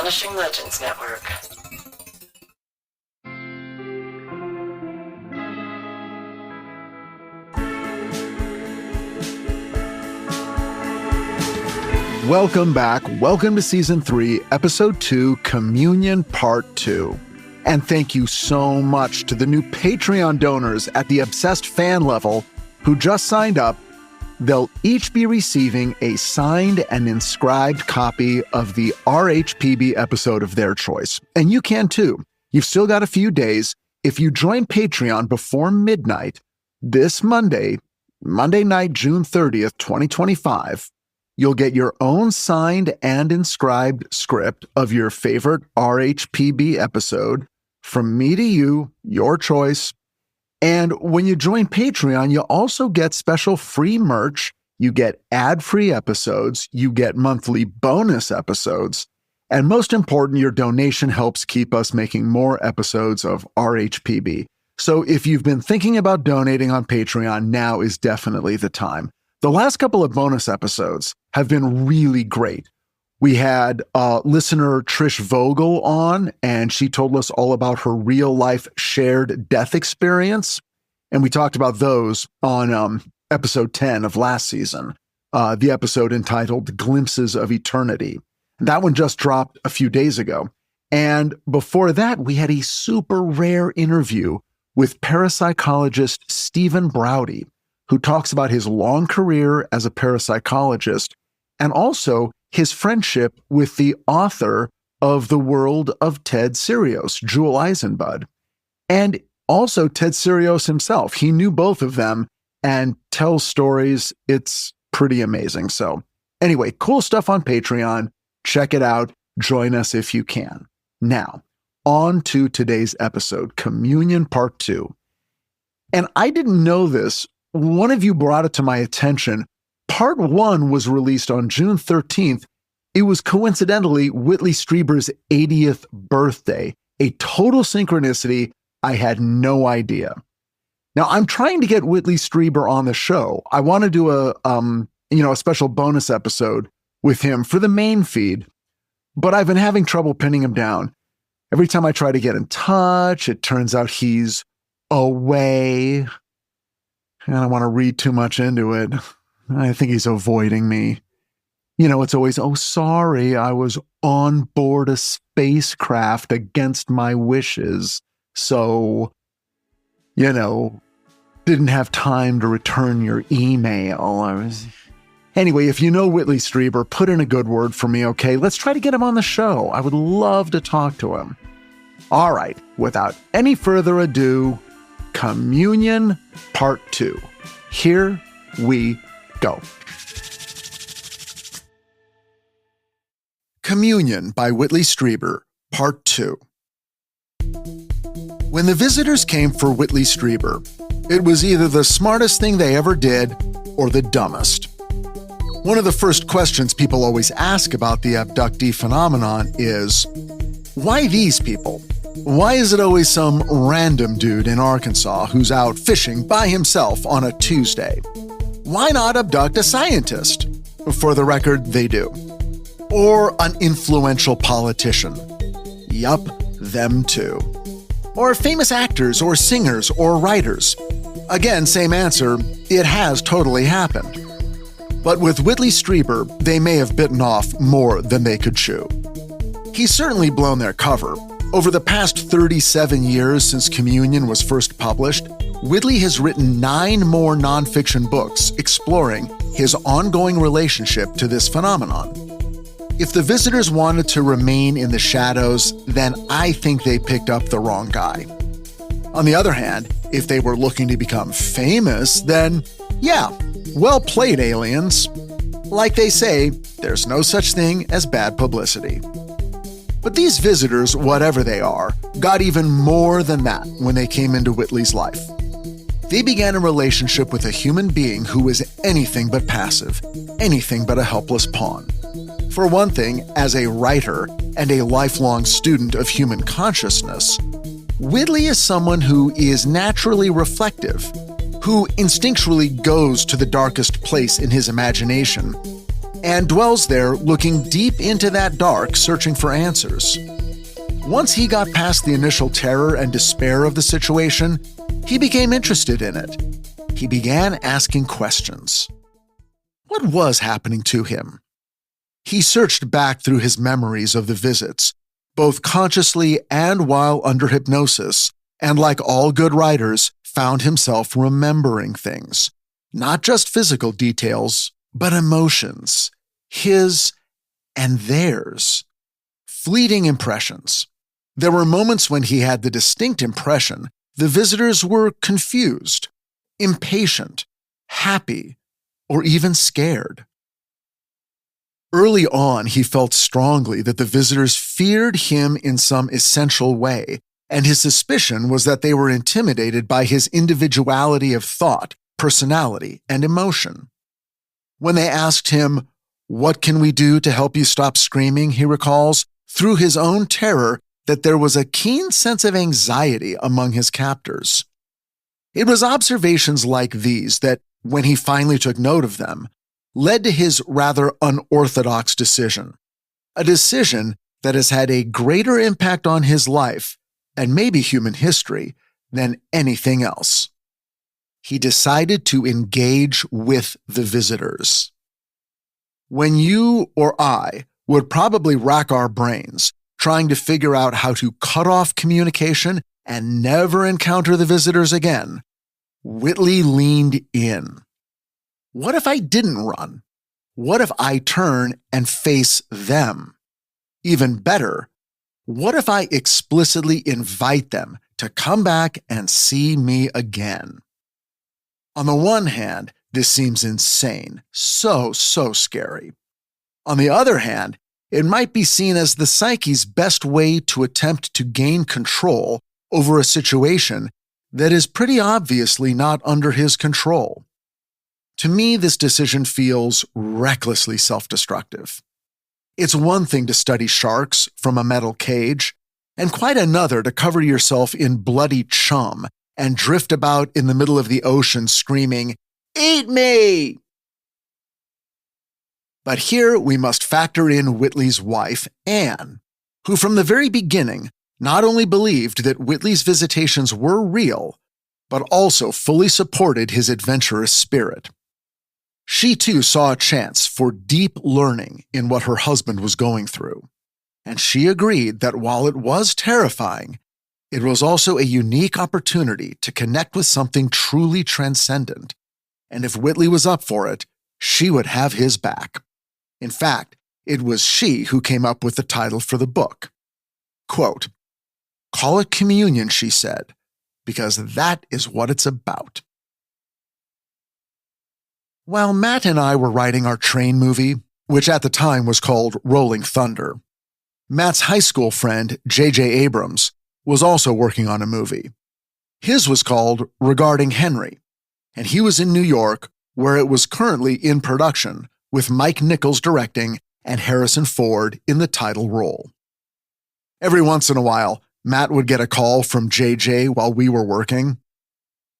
Astonishing Legends Network. Welcome back. Welcome to Season 3, Episode 2, Communion Part 2. And thank you so much to the new Patreon donors at the Obsessed fan level who just signed up. They'll each be receiving a signed and inscribed copy of the RHPB episode of their choice. And you can too. You've still got a few days. If you join Patreon before midnight this Monday night, June 30th, 2025, you'll get your own signed and inscribed script of your favorite RHPB episode from me to you, your choice. And when you join Patreon, you'll also get special free merch. You get ad-free episodes. You get monthly bonus episodes. And most important, your donation helps keep us making more episodes of RHPB. So if you've been thinking about donating on Patreon, now is definitely the time. The last couple of bonus episodes have been really great. We had listener Trish Vogel on, and she told us all about her real-life shared death experience. And we talked about those on episode 10 of last season, the episode entitled Glimpses of Eternity. That one just dropped a few days ago. And before that, we had a super rare interview with parapsychologist Stephen Browdy, who talks about his long career as a parapsychologist and also his friendship with the author of The World of Ted Sirios, Jewel Eisenbud, and also Ted Sirios himself. He knew both of them and tells stories. It's pretty amazing. So anyway, cool stuff on Patreon. Check it out. Join us if you can. Now, on to today's episode, Communion Part 2. And I didn't know this. One of you brought it to my attention. Part 1 was released on June 13th. It was coincidentally Whitley Strieber's 80th birthday. A total synchronicity. I had no idea. Now, I'm trying to get Whitley Strieber on the show. I want to do a special bonus episode with him for the main feed, but I've been having trouble pinning him down. Every time I try to get in touch, it turns out he's away. I don't want to read too much into it. I think he's avoiding me. You know, it's always, oh, sorry, I was on board a spacecraft against my wishes. So, didn't have time to return your email. Anyway, if you know Whitley Strieber, put in a good word for me, okay? Let's try to get him on the show. I would love to talk to him. All right, without any further ado, Communion Part 2. Here we go. Communion by Whitley Strieber, Part 2. When the visitors came for Whitley Strieber, it was either the smartest thing they ever did or the dumbest. One of the first questions people always ask about the abductee phenomenon is, why these people? Why is it always some random dude in Arkansas who's out fishing by himself on a Tuesday? Why not abduct a scientist? For the record, they do. Or an influential politician. Yup, them too. Or famous actors or singers or writers. Again, same answer, it has totally happened. But with Whitley Strieber, they may have bitten off more than they could chew. He's certainly blown their cover. Over the past 37 years since Communion was first published, Whitley has written 9 more nonfiction books exploring his ongoing relationship to this phenomenon. If the visitors wanted to remain in the shadows, then I think they picked up the wrong guy. On the other hand, if they were looking to become famous, then yeah, well played, aliens. Like they say, there's no such thing as bad publicity. But these visitors, whatever they are, got even more than that when they came into Whitley's life. They began a relationship with a human being who was anything but passive, anything but a helpless pawn. For one thing, as a writer and a lifelong student of human consciousness, Whitley is someone who is naturally reflective, who instinctually goes to the darkest place in his imagination, and dwells there looking deep into that dark, searching for answers. Once he got past the initial terror and despair of the situation, he became interested in it. He began asking questions. What was happening to him? He searched back through his memories of the visits, both consciously and while under hypnosis, and like all good writers, found himself remembering things. Not just physical details, but emotions. His and theirs. Fleeting impressions. There were moments when he had the distinct impression the visitors were confused, impatient, happy, or even scared. Early on, he felt strongly that the visitors feared him in some essential way, and his suspicion was that they were intimidated by his individuality of thought, personality, and emotion. When they asked him, "What can we do to help you stop screaming?" he recalls, through his own terror, that there was a keen sense of anxiety among his captors. It was observations like these that, when he finally took note of them, led to his rather unorthodox decision, a decision that has had a greater impact on his life, and maybe human history, than anything else. He decided to engage with the visitors. When you or I would probably rack our brains trying to figure out how to cut off communication and never encounter the visitors again, Whitley leaned in. What if I didn't run? What if I turn and face them? Even better, what if I explicitly invite them to come back and see me again? On the one hand, this seems insane, so scary. On the other hand, it might be seen as the psyche's best way to attempt to gain control over a situation that is pretty obviously not under his control. To me, this decision feels recklessly self-destructive. It's one thing to study sharks from a metal cage, and quite another to cover yourself in bloody chum and drift about in the middle of the ocean screaming, "Eat me!" But here we must factor in Whitley's wife, Anne, who from the very beginning not only believed that Whitley's visitations were real, but also fully supported his adventurous spirit. She too saw a chance for deep learning in what her husband was going through, and she agreed that while it was terrifying, it was also a unique opportunity to connect with something truly transcendent, and if Whitley was up for it, she would have his back. In fact, it was she who came up with the title for the book. Quote, "Call it communion," she said, "because that is what it's about." While Matt and I were writing our train movie, which at the time was called Rolling Thunder, Matt's high school friend, J.J. Abrams, was also working on a movie. His was called Regarding Henry, and he was in New York, where it was currently in production, with Mike Nichols directing and Harrison Ford in the title role. Every once in a while, Matt would get a call from JJ while we were working.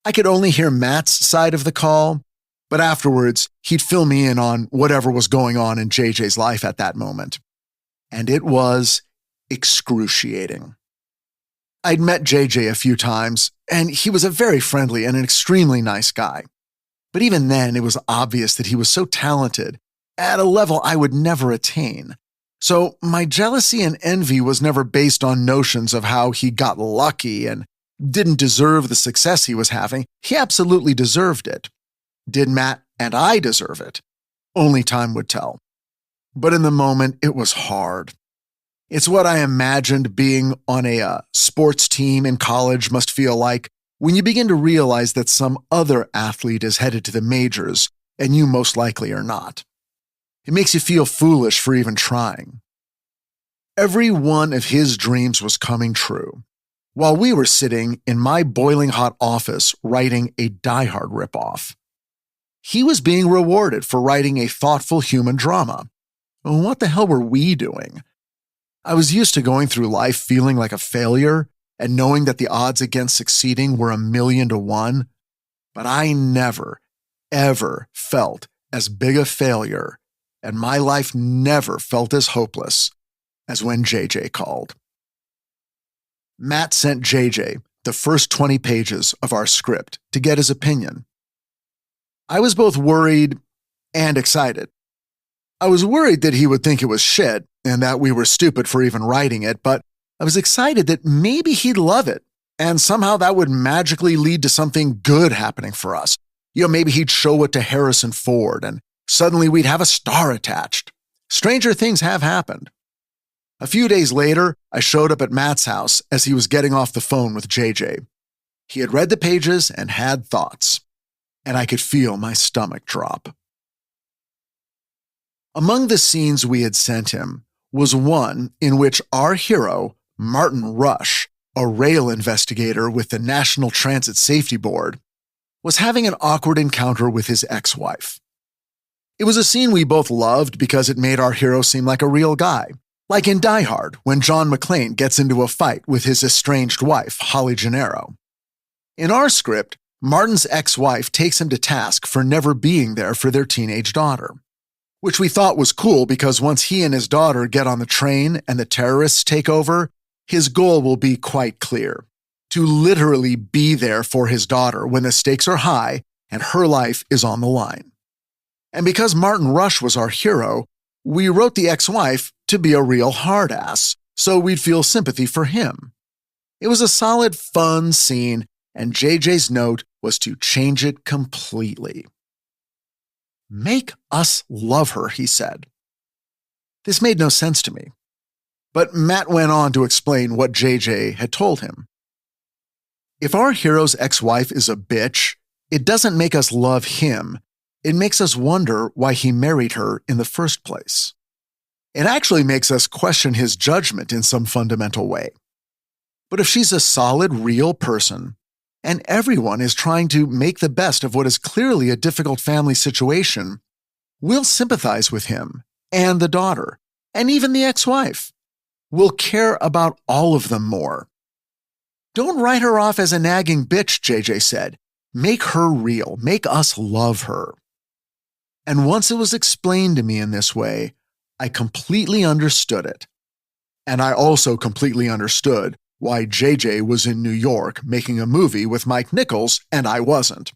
I could only hear Matt's side of the call, but afterwards, he'd fill me in on whatever was going on in JJ's life at that moment. And it was excruciating. I'd met JJ a few times, and he was a very friendly and an extremely nice guy. But even then, it was obvious that he was so talented at a level I would never attain. So my jealousy and envy was never based on notions of how he got lucky and didn't deserve the success he was having. He absolutely deserved it. Did Matt and I deserve it? Only time would tell. But in the moment, it was hard. It's what I imagined being on a sports team in college must feel like when you begin to realize that some other athlete is headed to the majors and you most likely are not. It makes you feel foolish for even trying. Every one of his dreams was coming true, while we were sitting in my boiling hot office writing a Die Hard ripoff. He was being rewarded for writing a thoughtful human drama. What the hell were we doing? I was used to going through life feeling like a failure and knowing that the odds against succeeding were 1,000,000 to 1, but I never, ever felt as big a failure and my life never felt as hopeless as when JJ called. Matt sent JJ the first 20 pages of our script to get his opinion. I was both worried and excited. I was worried that he would think it was shit and that we were stupid for even writing it, but I was excited that maybe he'd love it, and somehow that would magically lead to something good happening for us. Maybe he'd show it to Harrison Ford, and suddenly we'd have a star attached. Stranger things have happened. A few days later, I showed up at Matt's house as he was getting off the phone with JJ. He had read the pages and had thoughts, and I could feel my stomach drop. Among the scenes we had sent him was one in which our hero, Martin Rush, a rail investigator with the National Transit Safety Board, was having an awkward encounter with his ex-wife. It was a scene we both loved because it made our hero seem like a real guy, like in Die Hard when John McClane gets into a fight with his estranged wife, Holly Gennaro. In our script, Martin's ex-wife takes him to task for never being there for their teenage daughter, which we thought was cool because once he and his daughter get on the train and the terrorists take over, his goal will be quite clear: to literally be there for his daughter when the stakes are high and her life is on the line. And because Martin Rush was our hero, we wrote the ex-wife to be a real hard-ass, so we'd feel sympathy for him. It was a solid, fun scene, and JJ's note was to change it completely. "Make us love her," he said. This made no sense to me, but Matt went on to explain what JJ had told him. If our hero's ex-wife is a bitch, it doesn't make us love him. It makes us wonder why he married her in the first place. It actually makes us question his judgment in some fundamental way. But if she's a solid, real person, and everyone is trying to make the best of what is clearly a difficult family situation, we'll sympathize with him and the daughter, and even the ex-wife. We'll care about all of them more. "Don't write her off as a nagging bitch," JJ said. "Make her real. Make us love her." And once it was explained to me in this way, I completely understood it. And I also completely understood why JJ was in New York making a movie with Mike Nichols and I wasn't.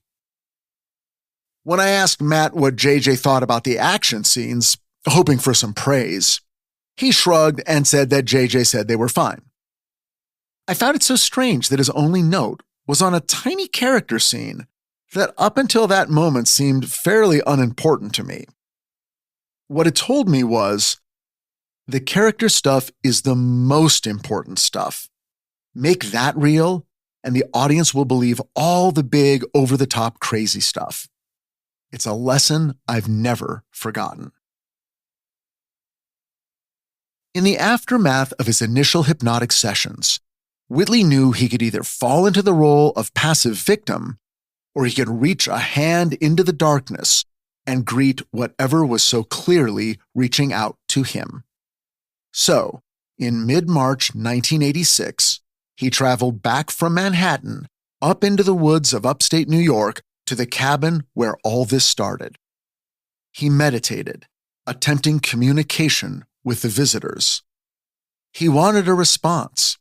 When I asked Matt what JJ thought about the action scenes, hoping for some praise, he shrugged and said that JJ said they were fine. I found it so strange that his only note was on a tiny character scene that up until that moment seemed fairly unimportant to me. What it told me was, the character stuff is the most important stuff. Make that real, and the audience will believe all the big, over-the-top crazy stuff. It's a lesson I've never forgotten. In the aftermath of his initial hypnotic sessions, Whitley knew he could either fall into the role of passive victim, or he could reach a hand into the darkness and greet whatever was so clearly reaching out to him. So, in mid-March 1986, he traveled back from Manhattan up into the woods of upstate New York to the cabin where all this started. He meditated, attempting communication with the visitors. He wanted a response.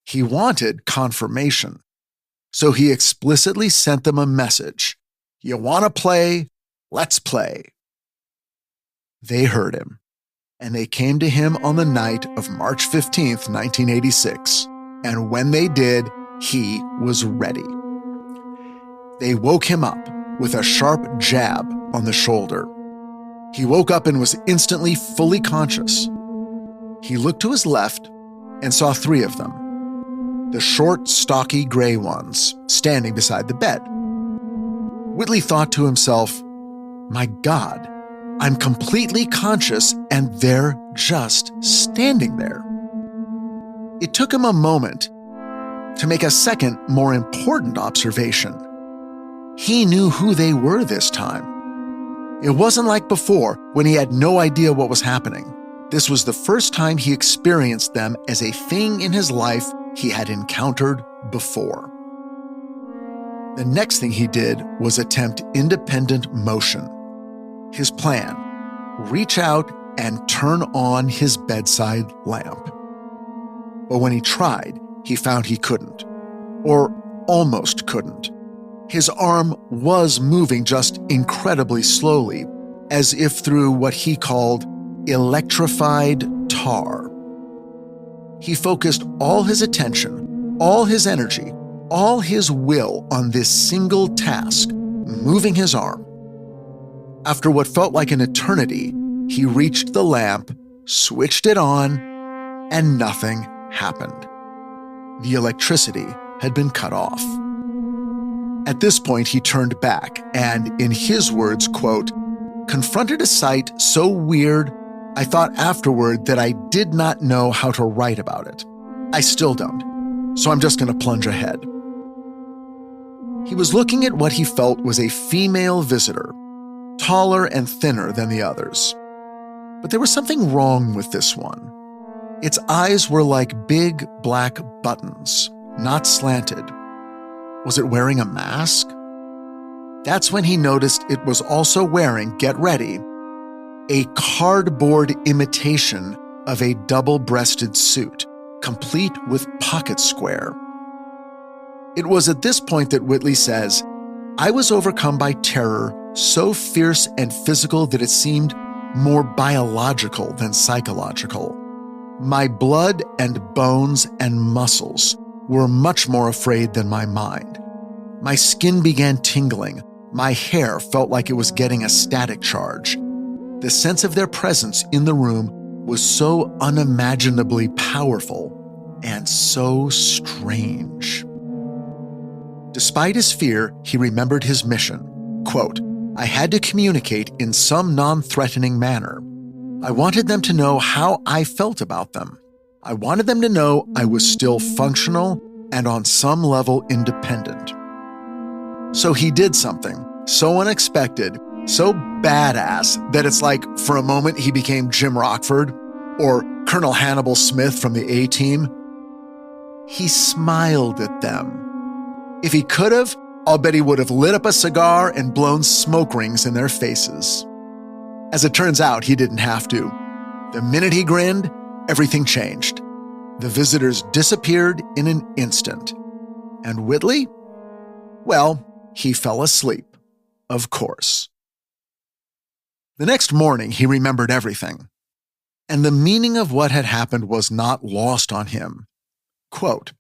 He wanted confirmation. So he explicitly sent them a message. "You want to play? Let's play." They heard him, and they came to him on the night of March 15th, 1986. And when they did, he was ready. They woke him up with a sharp jab on the shoulder. He woke up and was instantly fully conscious. He looked to his left and saw 3 of them. The short, stocky gray ones standing beside the bed. Whitley thought to himself, "My God, I'm completely conscious and they're just standing there." It took him a moment to make a second, more important observation. He knew who they were this time. It wasn't like before when he had no idea what was happening. This was the first time he experienced them as a thing in his life he had encountered before. The next thing he did was attempt independent motion. His plan: reach out and turn on his bedside lamp. But when he tried, he found he couldn't, or almost couldn't. His arm was moving just incredibly slowly, as if through what he called electrified tar. He focused all his attention, all his energy, all his will on this single task, moving his arm. After what felt like an eternity, he reached the lamp, switched it on, and nothing happened. The electricity had been cut off. At this point, he turned back and, in his words, quote, confronted a sight so weird, I thought afterward that I did not know how to write about it. I still don't, so I'm just going to plunge ahead. He was looking at what he felt was a female visitor, taller and thinner than the others. But there was something wrong with this one. Its eyes were like big black buttons, not slanted. Was it wearing a mask? That's when he noticed it was also wearing, get ready, a cardboard imitation of a double-breasted suit, complete with pocket square. It was at this point that Whitley says, I was overcome by terror so fierce and physical that it seemed more biological than psychological. My blood and bones and muscles were much more afraid than my mind. My skin began tingling. My hair felt like it was getting a static charge. The sense of their presence in the room was so unimaginably powerful and so strange. Despite his fear, he remembered his mission. Quote, I had to communicate in some non-threatening manner. I wanted them to know how I felt about them. I wanted them to know I was still functional and on some level independent. So he did something so unexpected, so badass that it's like for a moment he became Jim Rockford or Colonel Hannibal Smith from the A-Team. He smiled at them. If he could have, I'll bet he would have lit up a cigar and blown smoke rings in their faces. As it turns out, he didn't have to. The minute he grinned, everything changed. The visitors disappeared in an instant. And Whitley? Well, he fell asleep, of course. The next morning, he remembered everything. And the meaning of what had happened was not lost on him. Quote,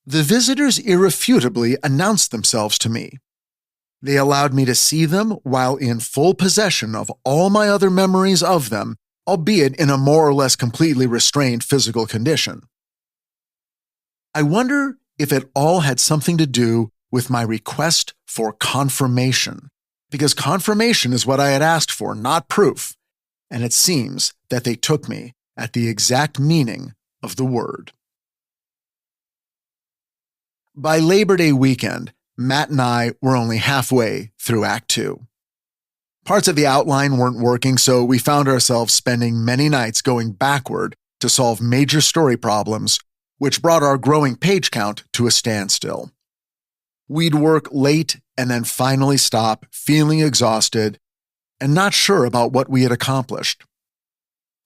the visitors irrefutably announced themselves to me. They allowed me to see them while in full possession of all my other memories of them, albeit in a more or less completely restrained physical condition. I wonder if it all had something to do with my request for confirmation, because confirmation is what I had asked for, not proof, and it seems that they took me at the exact meaning of the word. By Labor Day weekend, Matt and I were only halfway through Act 2. Parts of the outline weren't working, so we found ourselves spending many nights going backward to solve major story problems, which brought our growing page count to a standstill. We'd work late and then finally stop, feeling exhausted and not sure about what we had accomplished.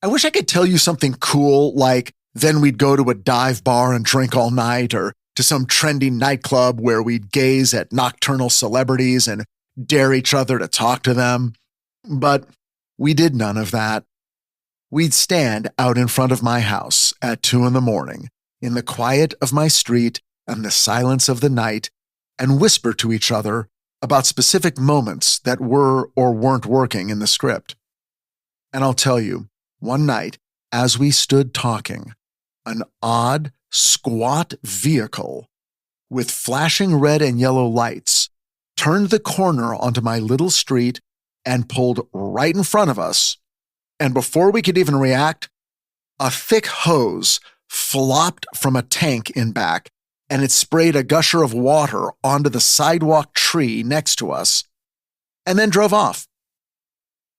I wish I could tell you something cool, like then we'd go to a dive bar and drink all night, or to some trendy nightclub where we'd gaze at nocturnal celebrities and dare each other to talk to them. But we did none of that. We'd stand out in front of my house at 2 a.m, in the quiet of my street and the silence of the night, and whisper to each other about specific moments that were or weren't working in the script. And I'll tell you, one night, as we stood talking, an odd, squat vehicle with flashing red and yellow lights turned the corner onto my little street and pulled right in front of us. And before we could even react, a thick hose flopped from a tank in back, and it sprayed a gusher of water onto the sidewalk tree next to us, and then drove off.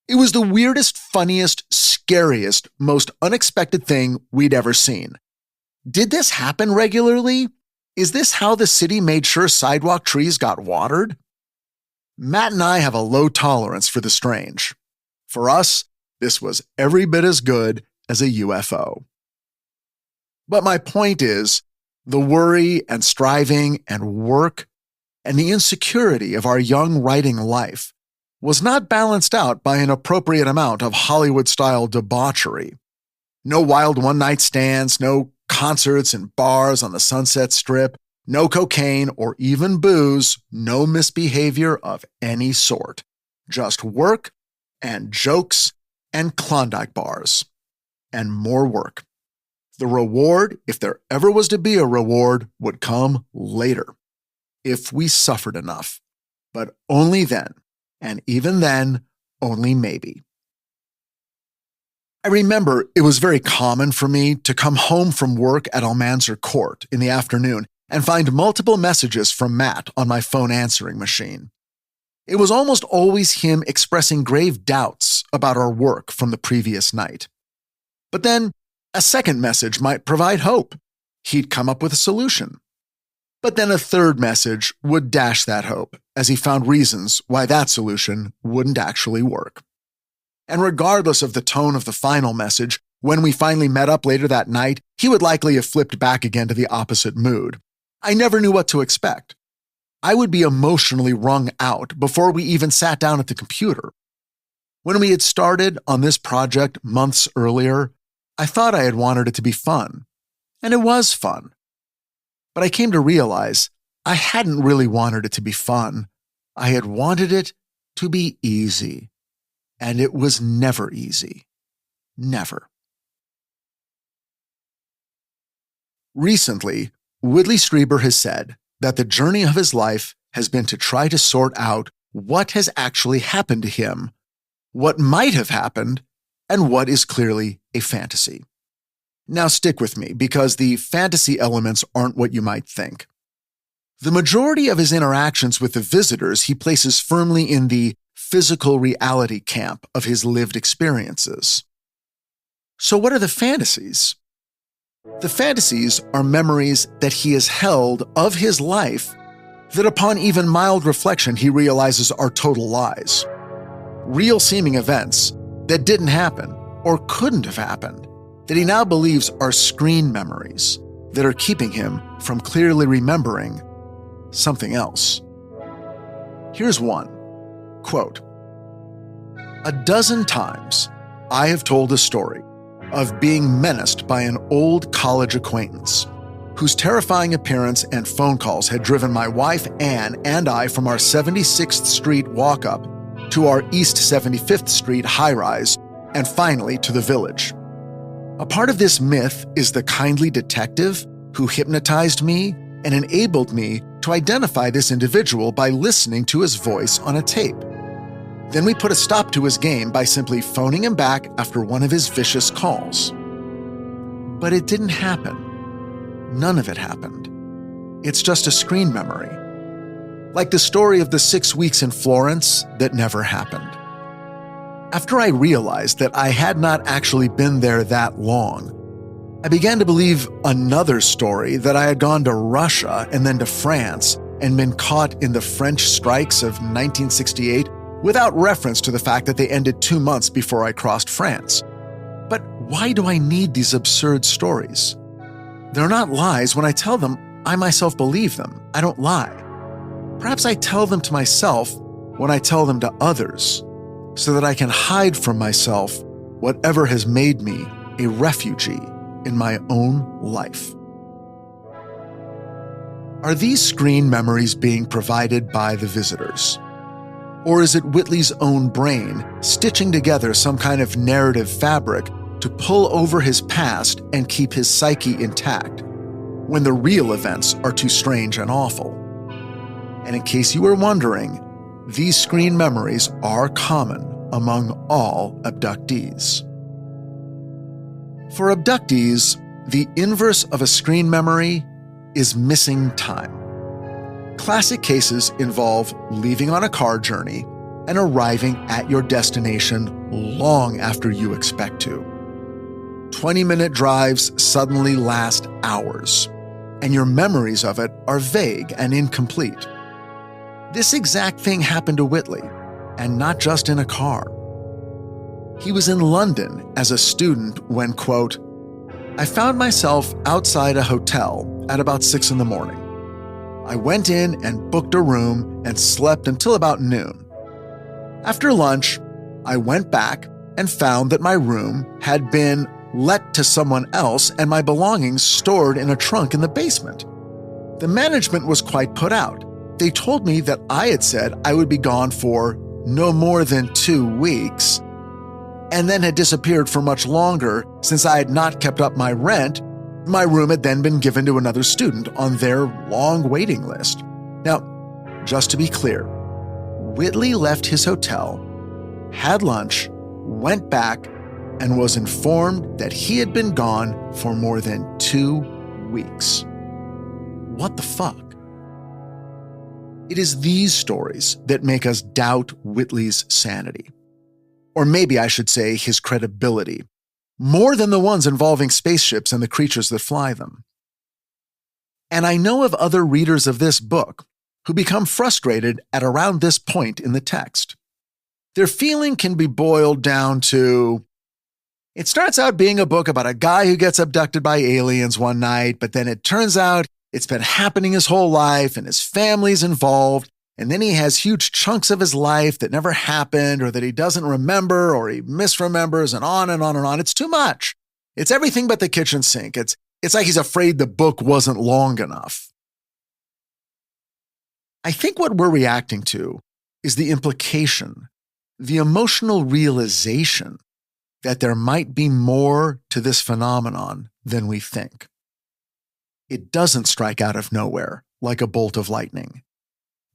It was the weirdest, funniest, scariest, most unexpected thing we'd ever seen. Did this happen regularly? Is this how the city made sure sidewalk trees got watered? Matt and I have a low tolerance for the strange. For us, this was every bit as good as a UFO. But my point is, the worry and striving and work and the insecurity of our young writing life was not balanced out by an appropriate amount of Hollywood-style debauchery. No wild one-night stands, no concerts and bars on the Sunset Strip, no cocaine or even booze, no misbehavior of any sort. Just work and jokes and Klondike bars. And more work. The reward, if there ever was to be a reward, would come later. If we suffered enough. But only then. And even then, only maybe. I remember it was very common for me to come home from work at Almanzor Court in the afternoon and find multiple messages from Matt on my phone answering machine. It was almost always him expressing grave doubts about our work from the previous night. But then, a second message might provide hope. He'd come up with a solution. But then a third message would dash that hope, as he found reasons why that solution wouldn't actually work. And regardless of the tone of the final message, when we finally met up later that night, he would likely have flipped back again to the opposite mood. I never knew what to expect. I would be emotionally wrung out before we even sat down at the computer. When we had started on this project months earlier, I thought I had wanted it to be fun. And it was fun. But I came to realize I hadn't really wanted it to be fun. I had wanted it to be easy. And it was never easy. Never. Recently, Whitley Strieber has said that the journey of his life has been to try to sort out what has actually happened to him, what might have happened, and what is clearly a fantasy. Now stick with me, because the fantasy elements aren't what you might think. The majority of his interactions with the visitors he places firmly in the physical reality camp of his lived experiences. So what are the fantasies? The fantasies are memories that he has held of his life that upon even mild reflection he realizes are total lies. Real seeming events that didn't happen or couldn't have happened that he now believes are screen memories that are keeping him from clearly remembering something else. Here's one. Quote, "A dozen times I have told a story of being menaced by an old college acquaintance whose terrifying appearance and phone calls had driven my wife Anne and I from our 76th Street walk-up to our East 75th Street high-rise and finally to the village. A part of this myth is the kindly detective who hypnotized me and enabled me to identify this individual by listening to his voice on a tape. Then we put a stop to his game by simply phoning him back after one of his vicious calls. But it didn't happen. None of it happened. It's just a screen memory. Like the story of the 6 weeks in Florence that never happened. After I realized that I had not actually been there that long, I began to believe another story that I had gone to Russia and then to France and been caught in the French strikes of 1968 without reference to the fact that they ended 2 months before I crossed France. But why do I need these absurd stories? They're not lies. When I tell them, I myself believe them. I don't lie. Perhaps I tell them to myself when I tell them to others, so that I can hide from myself whatever has made me a refugee in my own life. Are these screen memories being provided by the visitors? Or is it Whitley's own brain stitching together some kind of narrative fabric to pull over his past and keep his psyche intact when the real events are too strange and awful? And in case you were wondering, these screen memories are common among all abductees. For abductees, the inverse of a screen memory is missing time. Classic cases involve leaving on a car journey and arriving at your destination long after you expect to. 20-minute drives suddenly last hours, and your memories of it are vague and incomplete. This exact thing happened to Whitley, and not just in a car. He was in London as a student when, quote, I found myself outside a hotel at about 6 a.m. I went in and booked a room and slept until about noon. After lunch, I went back and found that my room had been let to someone else and my belongings stored in a trunk in the basement. The management was quite put out. They told me that I had said I would be gone for no more than 2 weeks, and then had disappeared for much longer since I had not kept up my rent. My room had then been given to another student on their long waiting list. Now, just to be clear, Whitley left his hotel, had lunch, went back, and was informed that he had been gone for more than 2 weeks. What the fuck? It is these stories that make us doubt Whitley's sanity. Or maybe I should say his credibility, more than the ones involving spaceships and the creatures that fly them. And I know of other readers of this book who become frustrated at around this point in the text. Their feeling can be boiled down to, it starts out being a book about a guy who gets abducted by aliens one night, but then it turns out it's been happening his whole life and his family's involved, and then he has huge chunks of his life that never happened or that he doesn't remember or he misremembers, and on and on and on. It's too much. It's everything but the kitchen sink. It's like he's afraid the book wasn't long enough. I think what we're reacting to is the implication, the emotional realization that there might be more to this phenomenon than we think. It doesn't strike out of nowhere like a bolt of lightning.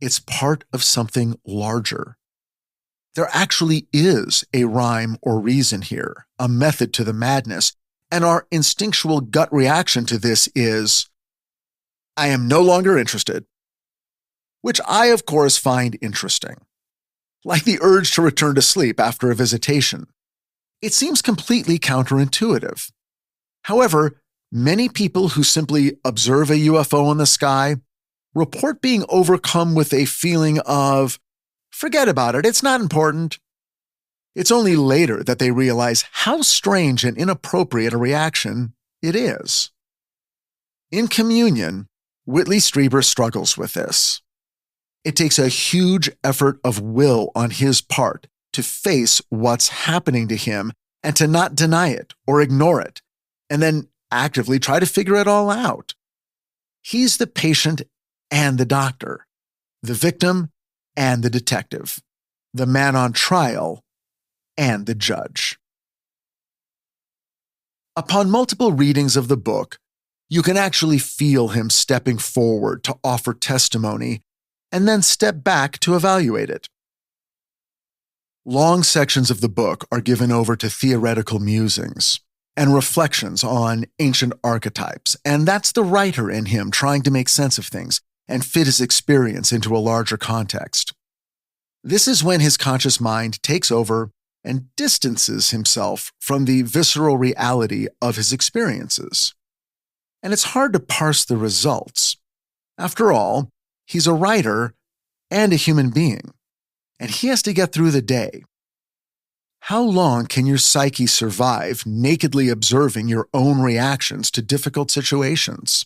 It's part of something larger. There actually is a rhyme or reason here, a method to the madness, and our instinctual gut reaction to this is, I am no longer interested, which I, of course, find interesting. Like the urge to return to sleep after a visitation. It seems completely counterintuitive. However, many people who simply observe a UFO in the sky report being overcome with a feeling of, forget about it, it's not important. It's only later that they realize how strange and inappropriate a reaction it is. In Communion, Whitley Strieber struggles with this. It takes a huge effort of will on his part to face what's happening to him and to not deny it or ignore it, and then actively try to figure it all out. He's the patient and the doctor, the victim and the detective, the man on trial and the judge. Upon multiple readings of the book, you can actually feel him stepping forward to offer testimony and then step back to evaluate it. Long sections of the book are given over to theoretical musings and reflections on ancient archetypes, and that's the writer in him trying to make sense of things and fit his experience into a larger context. This is when his conscious mind takes over and distances himself from the visceral reality of his experiences. And it's hard to parse the results. After all, he's a writer and a human being, and he has to get through the day. How long can your psyche survive nakedly observing your own reactions to difficult situations?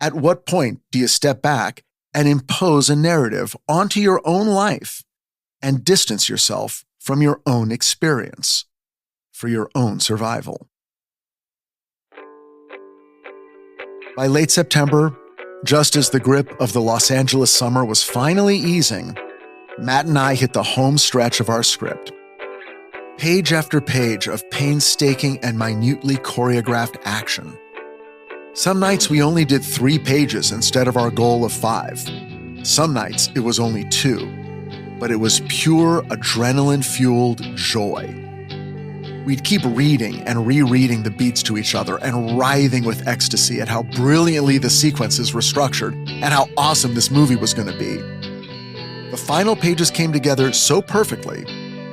At what point do you step back and impose a narrative onto your own life and distance yourself from your own experience for your own survival? By late September, just as the grip of the Los Angeles summer was finally easing, Matt and I hit the home stretch of our script. Page after page of painstaking and minutely choreographed action. Some nights we only did 3 pages instead of our goal of 5. Some nights it was only 2, but it was pure adrenaline-fueled joy. We'd keep reading and rereading the beats to each other and writhing with ecstasy at how brilliantly the sequences were structured and how awesome this movie was going to be. The final pages came together so perfectly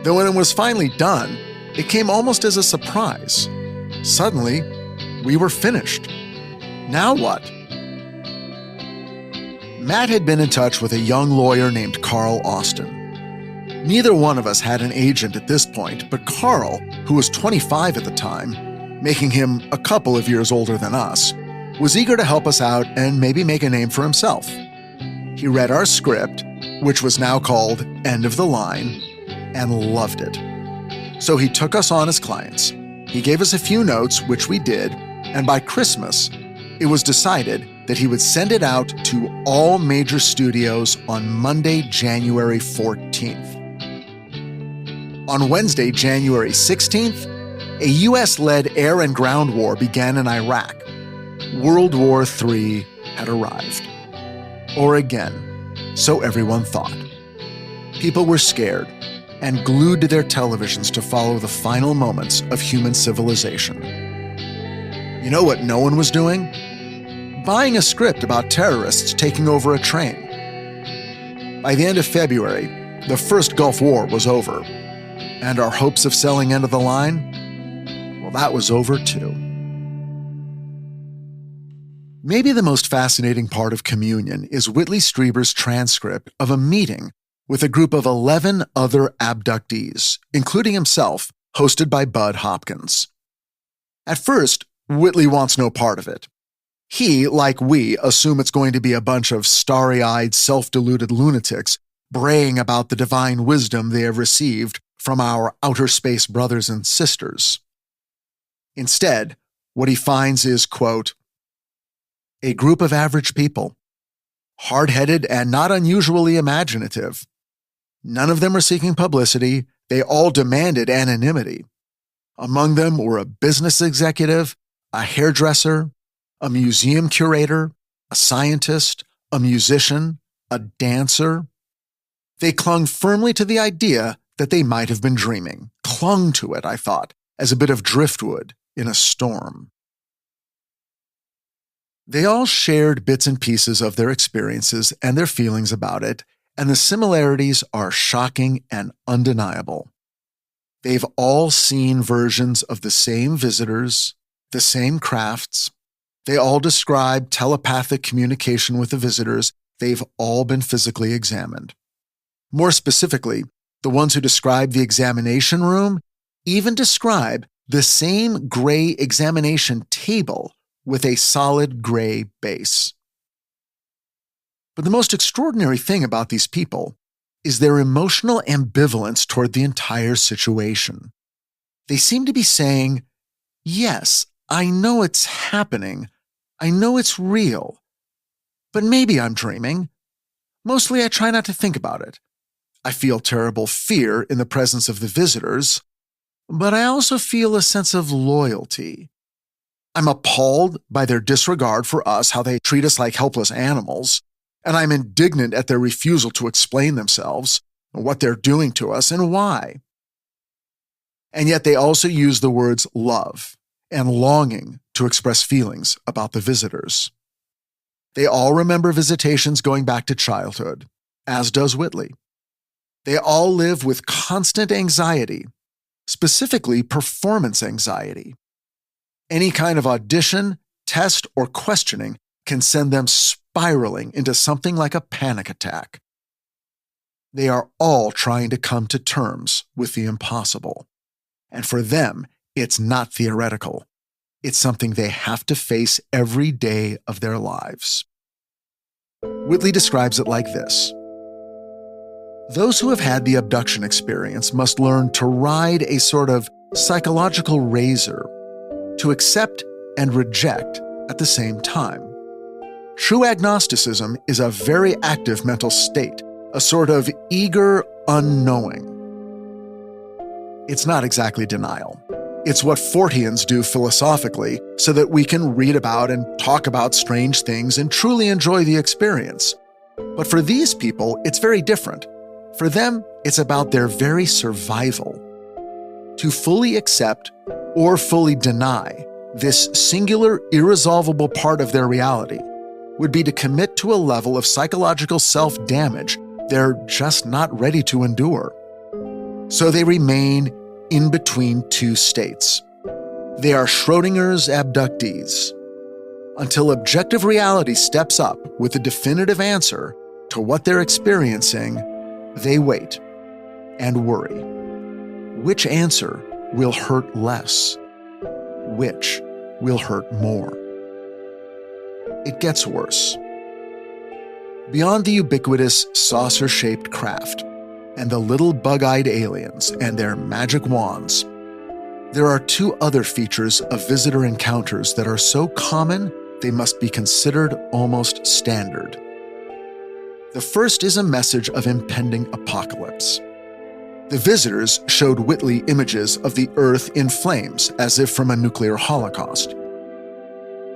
that when it was finally done, it came almost as a surprise. Suddenly, we were finished. Now what? Matt had been in touch with a young lawyer named Carl Austin. Neither one of us had an agent at this point, but Carl, who was 25 at the time, making him a couple of years older than us, was eager to help us out and maybe make a name for himself. He read our script, which was now called End of the Line, and loved it. So he took us on as clients. He gave us a few notes, which we did, and by Christmas, it was decided that he would send it out to all major studios on Monday, January 14th. On Wednesday, January 16th, a US-led air and ground war began in Iraq. World War III had arrived. Or again, so everyone thought. People were scared and glued to their televisions to follow the final moments of human civilization. You know what no one was doing? Buying a script about terrorists taking over a train. By the end of February, the first Gulf War was over, and our hopes of selling End of the Line, well, that was over too. Maybe the most fascinating part of Communion is Whitley Strieber's transcript of a meeting with a group of 11 other abductees, including himself, hosted by Bud Hopkins. At first, Whitley wants no part of it. He, like we, assume it's going to be a bunch of starry-eyed, self-deluded lunatics braying about the divine wisdom they have received from our outer space brothers and sisters. Instead, what he finds is, quote, a group of average people, hard-headed and not unusually imaginative. None of them are seeking publicity. They all demanded anonymity. Among them were a business executive, a hairdresser, a museum curator, a scientist, a musician, a dancer. They clung firmly to the idea that they might have been dreaming. Clung to it, I thought, as a bit of driftwood in a storm. They all shared bits and pieces of their experiences and their feelings about it, and the similarities are shocking and undeniable. They've all seen versions of the same visitors, the same crafts. They all describe telepathic communication with the visitors. They've all been physically examined. More specifically, the ones who describe the examination room even describe the same gray examination table with a solid gray base. But the most extraordinary thing about these people is their emotional ambivalence toward the entire situation. They seem to be saying, yes, I know it's happening. I know it's real. But maybe I'm dreaming. Mostly I try not to think about it. I feel terrible fear in the presence of the visitors, but I also feel a sense of loyalty. I'm appalled by their disregard for us, how they treat us like helpless animals, and I'm indignant at their refusal to explain themselves, what they're doing to us, and why. And yet they also use the words love and longing to express feelings about the visitors. They all remember visitations going back to childhood, as does Whitley. They all live with constant anxiety, specifically performance anxiety. Any kind of audition, test, or questioning can send them spiraling into something like a panic attack. They are all trying to come to terms with the impossible. And for them, it's not theoretical. It's something they have to face every day of their lives. Whitley describes it like this. Those who have had the abduction experience must learn to ride a sort of psychological razor, to accept and reject at the same time. True agnosticism is a very active mental state, a sort of eager unknowing. It's not exactly denial. It's what Forteans do philosophically so that we can read about and talk about strange things and truly enjoy the experience. But for these people, it's very different. For them, it's about their very survival. To fully accept or fully deny this singular, irresolvable part of their reality would be to commit to a level of psychological self-damage they're just not ready to endure. So they remain in between two states. They are Schrodinger's abductees. Until objective reality steps up with a definitive answer to what they're experiencing, they wait. and worry. Which answer will hurt less? Which will hurt more? It gets worse. Beyond the ubiquitous saucer-shaped craft and the little bug-eyed aliens and their magic wands, there are two other features of visitor encounters that are so common they must be considered almost standard. The first is a message of impending apocalypse. The visitors showed Whitley images of the Earth in flames as if from a nuclear holocaust.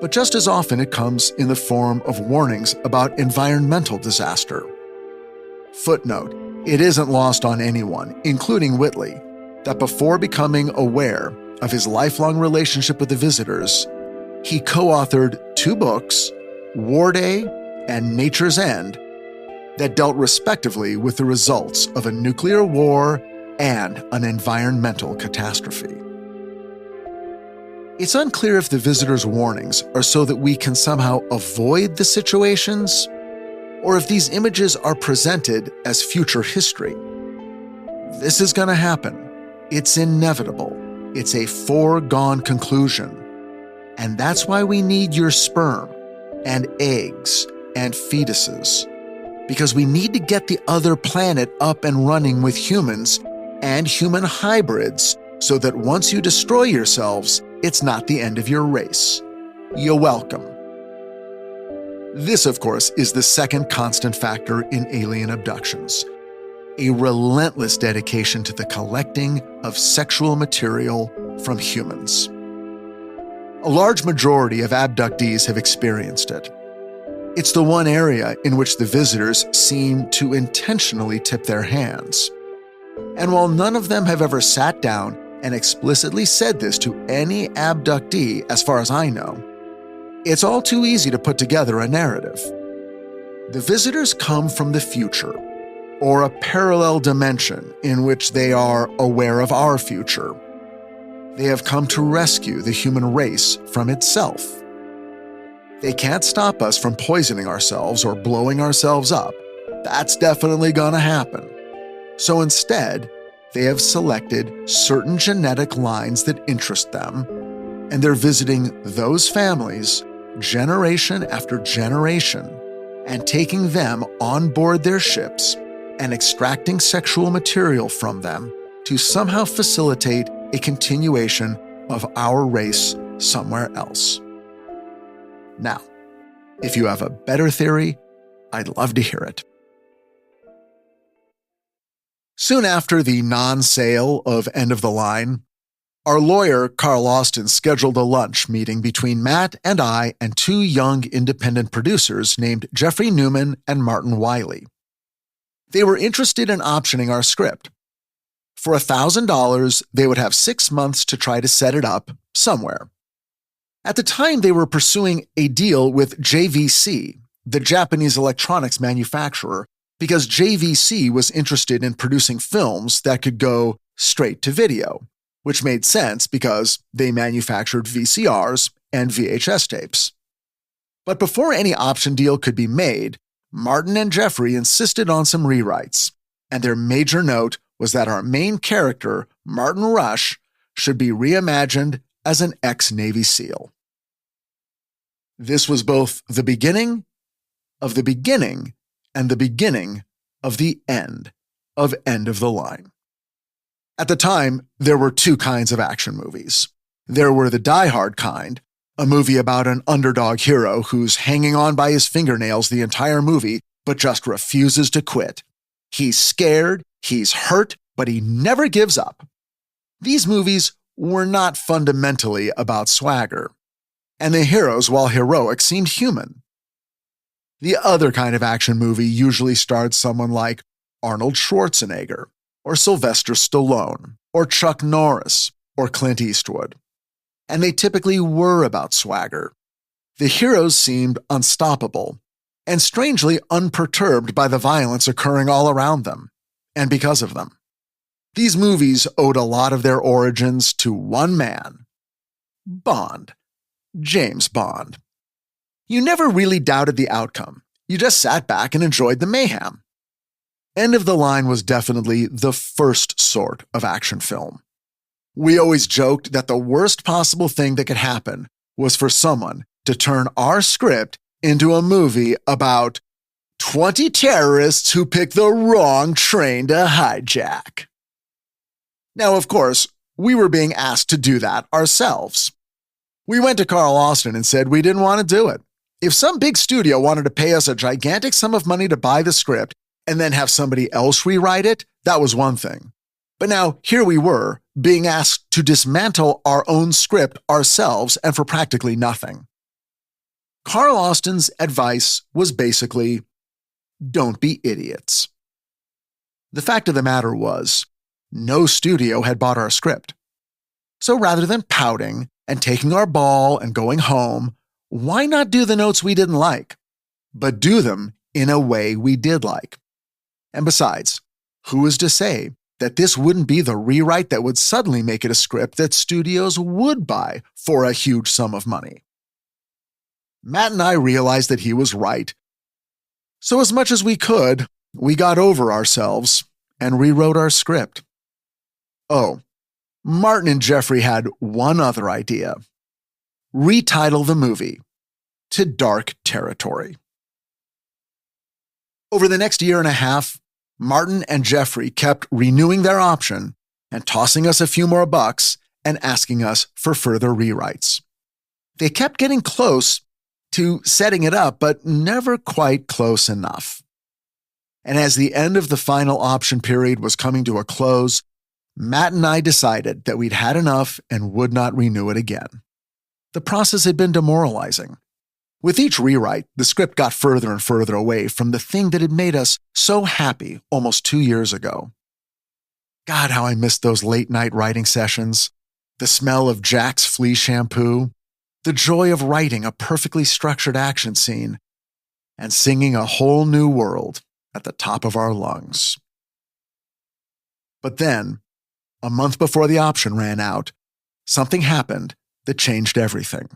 But just as often it comes in the form of warnings about environmental disaster. Footnote: it isn't lost on anyone, including Whitley, that before becoming aware of his lifelong relationship with the visitors, he co-authored 2 books, War Day and Nature's End, that dealt respectively with the results of a nuclear war and an environmental catastrophe. It's unclear if the visitors' warnings are so that we can somehow avoid the situations, or if these images are presented as future history. This is going to happen. It's inevitable. It's a foregone conclusion. And that's why we need your sperm and eggs and fetuses, because we need to get the other planet up and running with humans and human hybrids so that once you destroy yourselves, it's not the end of your race. You're welcome. This, of course, is the second constant factor in alien abductions: a relentless dedication to the collecting of sexual material from humans. A large majority of abductees have experienced it. It's the one area in which the visitors seem to intentionally tip their hands. And while none of them have ever sat down and explicitly said this to any abductee, as far as I know, it's all too easy to put together a narrative. The visitors come from the future, or a parallel dimension in which they are aware of our future. They have come to rescue the human race from itself. They can't stop us from poisoning ourselves or blowing ourselves up. That's definitely gonna happen. So instead, they have selected certain genetic lines that interest them, and they're visiting those families generation after generation and taking them on board their ships and extracting sexual material from them to somehow facilitate a continuation of our race somewhere else. Now, if you have a better theory, I'd love to hear it. Soon after the non-sale of End of the Line, our lawyer, Carl Austin, scheduled a lunch meeting between Matt and I and 2 young independent producers named Jeffrey Newman and Martin Wiley. They were interested in optioning our script. For $1,000, they would have 6 months to try to set it up somewhere. At the time, they were pursuing a deal with JVC, the Japanese electronics manufacturer, because JVC was interested in producing films that could go straight to video, which made sense because they manufactured VCRs and VHS tapes. But before any option deal could be made, Martin and Jeffrey insisted on some rewrites, and their major note was that our main character, Martin Rush, should be reimagined as an ex-Navy SEAL. This was both the beginning of the beginning and the beginning of the end of End of the Line. At the time, there were 2 kinds of action movies. There were the die-hard kind, a movie about an underdog hero who's hanging on by his fingernails the entire movie but just refuses to quit. He's scared, he's hurt, but he never gives up. These movies were not fundamentally about swagger, and the heroes, while heroic, seemed human. The other kind of action movie usually starred someone like Arnold Schwarzenegger, or Sylvester Stallone, or Chuck Norris, or Clint Eastwood. And they typically were about swagger. The heroes seemed unstoppable, and strangely unperturbed by the violence occurring all around them, and because of them. These movies owed a lot of their origins to one man, Bond, James Bond. You never really doubted the outcome. You just sat back and enjoyed the mayhem. End of the Line was definitely the first sort of action film. We always joked that the worst possible thing that could happen was for someone to turn our script into a movie about 20 terrorists who picked the wrong train to hijack. Now, of course, we were being asked to do that ourselves. We went to Carl Austin and said we didn't want to do it. If some big studio wanted to pay us a gigantic sum of money to buy the script and then have somebody else rewrite it, that was one thing. But now, here we were, being asked to dismantle our own script ourselves and for practically nothing. Carl Austin's advice was basically, don't be idiots. The fact of the matter was, no studio had bought our script. So rather than pouting and taking our ball and going home, why not do the notes we didn't like, but do them in a way we did like? And besides, who is to say that this wouldn't be the rewrite that would suddenly make it a script that studios would buy for a huge sum of money? Matt and I realized that he was right. So as much as we could, we got over ourselves and rewrote our script. Oh, Martin and Jeffrey had one other idea. Retitle the movie to Dark Territory. Over the next year and a half, Martin and Jeffrey kept renewing their option and tossing us a few more bucks and asking us for further rewrites. They kept getting close to setting it up, but never quite close enough. And as the end of the final option period was coming to a close, Matt and I decided that we'd had enough and would not renew it again. The process had been demoralizing. With each rewrite, the script got further and further away from the thing that had made us so happy almost 2 years ago. God, how I missed those late-night writing sessions, the smell of Jack's flea shampoo, the joy of writing a perfectly structured action scene, and singing a whole new world at the top of our lungs. But then, a month before the option ran out, something happened that changed everything.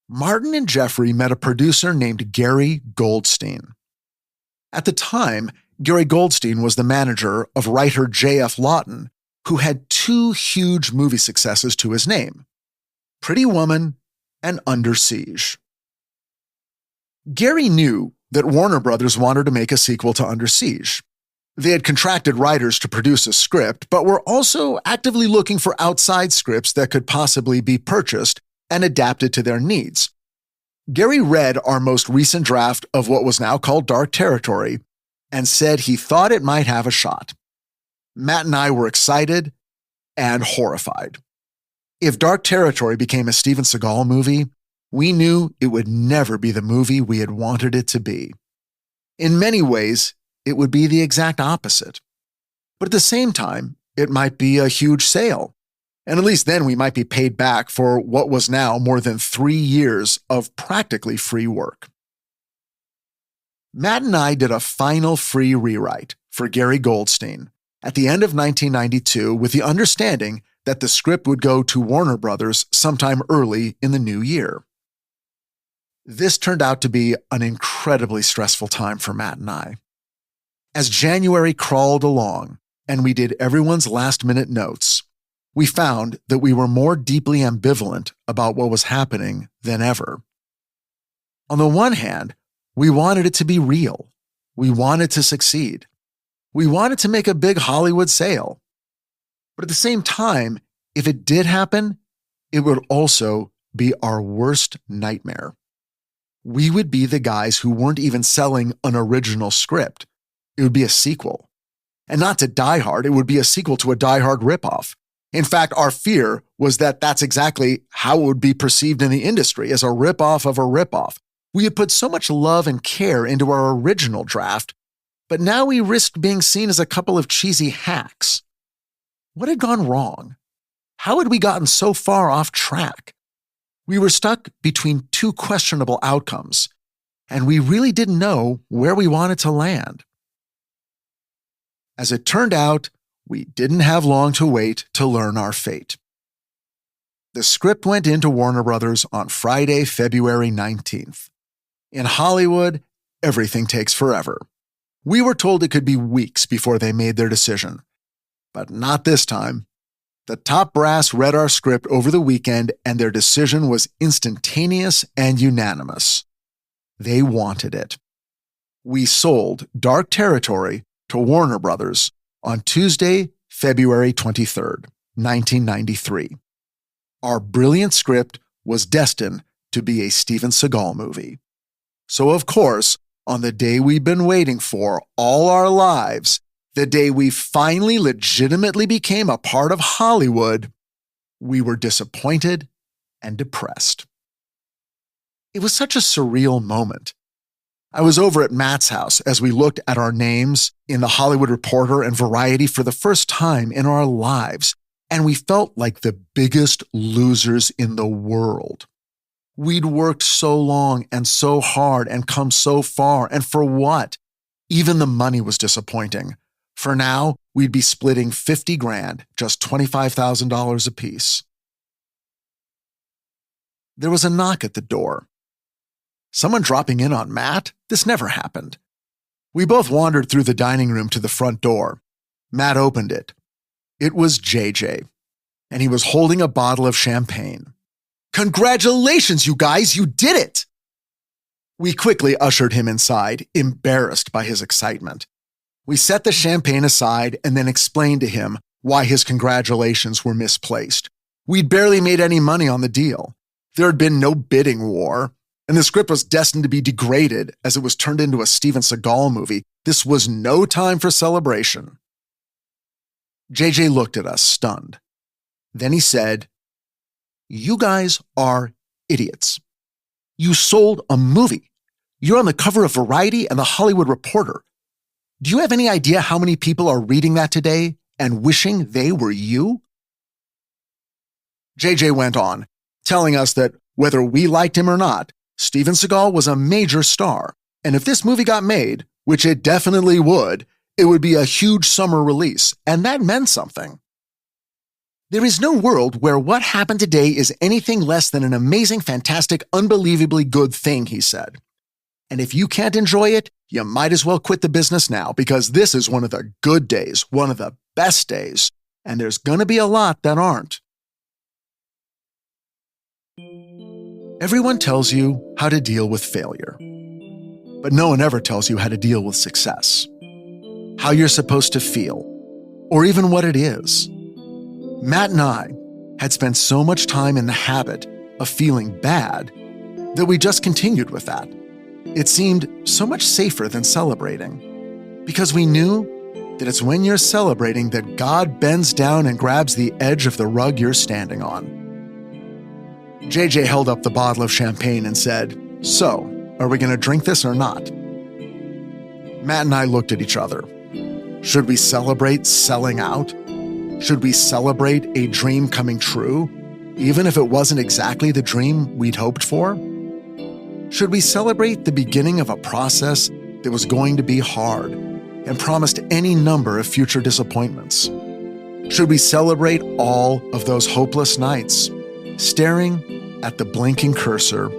Martin and Jeffrey met a producer named Gary Goldstein. At the time, Gary Goldstein was the manager of writer J.F. Lawton, who had 2 huge movie successes to his name, Pretty Woman and Under Siege. Gary knew that Warner Brothers wanted to make a sequel to Under Siege. They had contracted writers to produce a script, but were also actively looking for outside scripts that could possibly be purchased and adapted to their needs. Gary read our most recent draft of what was now called Dark Territory and said he thought it might have a shot. Matt and I were excited and horrified. If Dark Territory became a Steven Seagal movie, we knew it would never be the movie we had wanted it to be. In many ways, it would be the exact opposite. But at the same time, it might be a huge sale. And at least then we might be paid back for what was now more than 3 years of practically free work. Matt and I did a final free rewrite for Gary Goldstein at the end of 1992 with the understanding that the script would go to Warner Brothers sometime early in the new year. This turned out to be an incredibly stressful time for Matt and I. As January crawled along and we did everyone's last-minute notes, we found that we were more deeply ambivalent about what was happening than ever. On the one hand, we wanted it to be real. We wanted to succeed. We wanted to make a big Hollywood sale. But at the same time, if it did happen, it would also be our worst nightmare. We would be the guys who weren't even selling an original script. It would be a sequel. And not to Die Hard, it would be a sequel to a Die Hard ripoff. In fact, our fear was that that's exactly how it would be perceived in the industry, as a ripoff of a ripoff. We had put so much love and care into our original draft, but now we risked being seen as a couple of cheesy hacks. What had gone wrong? How had we gotten so far off track? We were stuck between 2 questionable outcomes, and we really didn't know where we wanted to land. As it turned out, we didn't have long to wait to learn our fate. The script went into Warner Brothers on Friday, February 19th. In Hollywood, everything takes forever. We were told it could be weeks before they made their decision. But not this time. The top brass read our script over the weekend, and their decision was instantaneous and unanimous. They wanted it. We sold Dark Territory to Warner Brothers on Tuesday, February 23rd, 1993. Our brilliant script was destined to be a Steven Seagal movie. So, of course, on the day we've been waiting for all our lives, the day we finally legitimately became a part of Hollywood, we were disappointed and depressed. It was such a surreal moment. I was over at Matt's house as we looked at our names in The Hollywood Reporter and Variety for the first time in our lives, and we felt like the biggest losers in the world. We'd worked so long and so hard and come so far, and for what? Even the money was disappointing. For now, we'd be splitting $50,000, just $25,000 apiece. There was a knock at the door. Someone dropping in on Matt? This never happened. We both wandered through the dining room to the front door. Matt opened it. It was JJ, and he was holding a bottle of champagne. "Congratulations, you guys, you did it!" We quickly ushered him inside, embarrassed by his excitement. We set the champagne aside and then explained to him why his congratulations were misplaced. We'd barely made any money on the deal. There had been no bidding war, and the script was destined to be degraded as it was turned into a Steven Seagal movie. This was no time for celebration. JJ looked at us, stunned. Then he said, "You guys are idiots. You sold a movie. You're on the cover of Variety and The Hollywood Reporter. Do you have any idea how many people are reading that today and wishing they were you?" JJ went on, telling us that whether we liked him or not, Steven Seagal was a major star, and if this movie got made, which it definitely would be a huge summer release, and that meant something. There is no world where what happened today is anything less than an amazing, fantastic, unbelievably good thing, he said. And if you can't enjoy it, you might as well quit the business now, because this is one of the good days, one of the best days, and there's gonna be a lot that aren't. Everyone tells you how to deal with failure, but no one ever tells you how to deal with success, how you're supposed to feel, or even what it is. Matt and I had spent so much time in the habit of feeling bad that we just continued with that. It seemed so much safer than celebrating, because we knew that it's when you're celebrating that God bends down and grabs the edge of the rug you're standing on. JJ held up the bottle of champagne and said, "So, are we going to drink this or not?" Matt and I looked at each other. Should we celebrate selling out? Should we celebrate a dream coming true, even if it wasn't exactly the dream we'd hoped for? Should we celebrate the beginning of a process that was going to be hard and promised any number of future disappointments? Should we celebrate all of those hopeless nights, staring at the blinking cursor,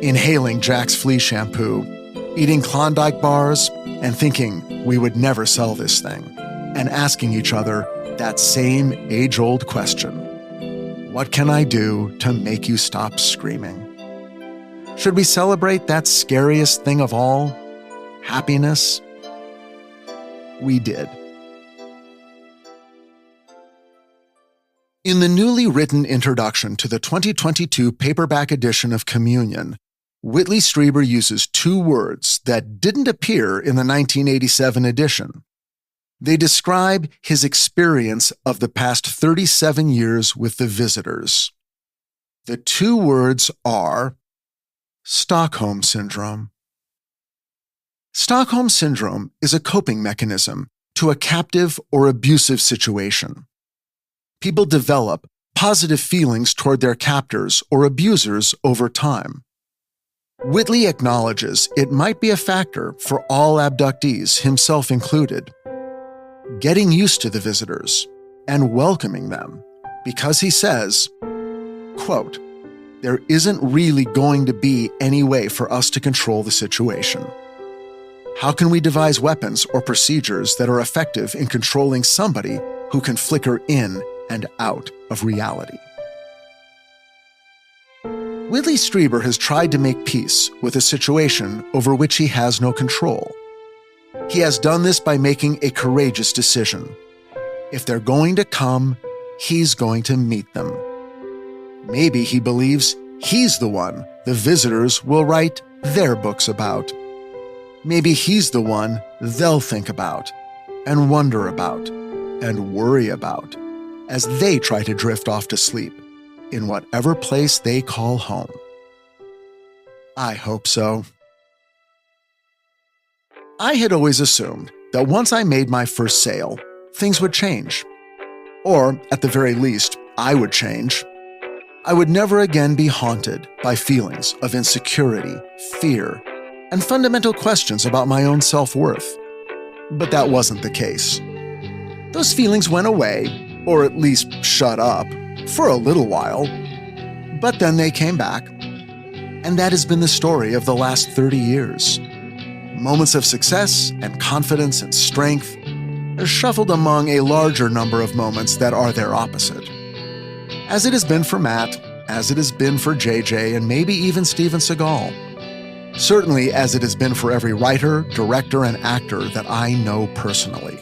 inhaling Jack's Flea shampoo, eating Klondike bars, and thinking we would never sell this thing, and asking each other that same age-old question: what can I do to make you stop screaming? Should we celebrate that scariest thing of all, happiness? We did. In the newly written introduction to the 2022 paperback edition of Communion, Whitley Strieber uses two words that didn't appear in the 1987 edition. They describe his experience of the past 37 years with the visitors. The two words are Stockholm Syndrome. Stockholm Syndrome is a coping mechanism to a captive or abusive situation. People develop positive feelings toward their captors or abusers over time. Whitley acknowledges it might be a factor for all abductees, himself included. Getting used to the visitors and welcoming them, because he says, quote, "There isn't really going to be any way for us to control the situation." How can we devise weapons or procedures that are effective in controlling somebody who can flicker in and out of reality? Whitley Strieber has tried to make peace with a situation over which he has no control. He has done this by making a courageous decision. If they're going to come, he's going to meet them. Maybe he believes he's the one the visitors will write their books about. Maybe he's the one they'll think about, and wonder about, and worry about, as they try to drift off to sleep in whatever place they call home. I hope so. I had always assumed that once I made my first sale, things would change. Or, at the very least, I would change. I would never again be haunted by feelings of insecurity, fear, and fundamental questions about my own self-worth. But that wasn't the case. Those feelings went away, or at least shut up, for a little while. But then they came back. And that has been the story of the last 30 years. Moments of success and confidence and strength are shuffled among a larger number of moments that are their opposite. As it has been for Matt, as it has been for JJ, and maybe even Steven Seagal. Certainly as it has been for every writer, director, and actor that I know personally.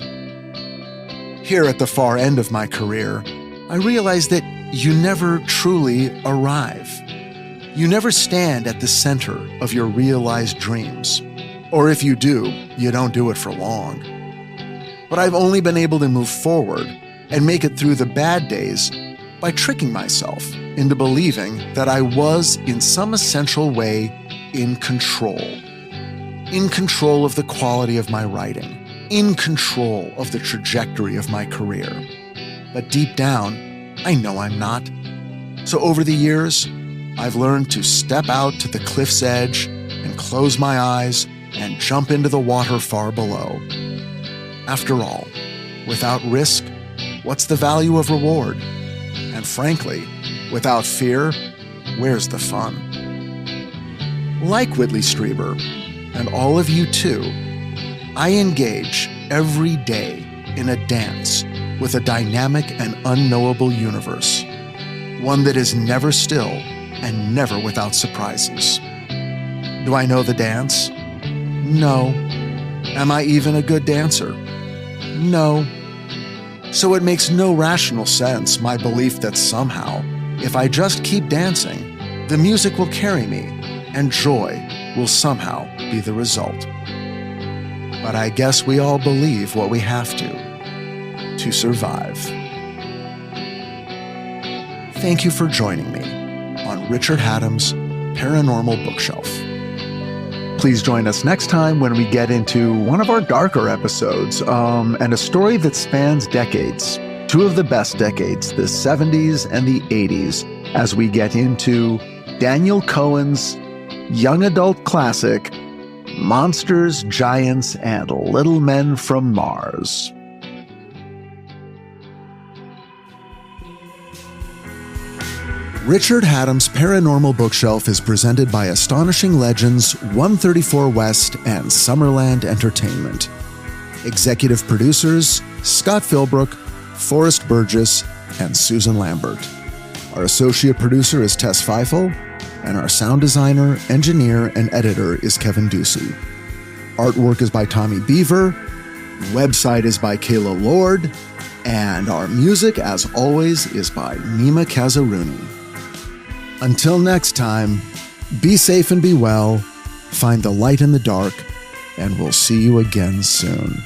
Here at the far end of my career, I realized that you never truly arrive. You never stand at the center of your realized dreams. Or if you do, you don't do it for long. But I've only been able to move forward and make it through the bad days by tricking myself into believing that I was, in some essential way, in control. In control of the quality of my writing. In control of the trajectory of my career. But deep down, I know I'm not. So over the years, I've learned to step out to the cliff's edge and close my eyes and jump into the water far below. After all, without risk, what's the value of reward? And frankly, without fear, where's the fun? Like Whitley Strieber, and all of you too, I engage every day in a dance with a dynamic and unknowable universe, one that is never still and never without surprises. Do I know the dance? No. Am I even a good dancer? No. So it makes no rational sense, my belief that somehow, if I just keep dancing, the music will carry me and joy will somehow be the result. But I guess we all believe what we have to survive. Thank you for joining me on Richard Hatem's Paranormal Bookshelf. Please join us next time when we get into one of our darker episodes, and a story that spans decades, two of the best decades, the 70s and the 80s, as we get into Daniel Cohen's young adult classic, Monsters, Giants, and Little Men from Mars. Richard Hatem's Paranormal Bookshelf is presented by Astonishing Legends, 134 West, and Summerland Entertainment. Executive producers, Scott Philbrook, Forrest Burgess, and Susan Lambert. Our associate producer is Tess Feifel, and our sound designer, engineer, and editor is Kevin Ducey. Artwork is by Tommy Beaver, website is by Kayla Lord, and our music, as always, is by Nima Kazaruni. Until next time, be safe and be well, find the light in the dark, and we'll see you again soon.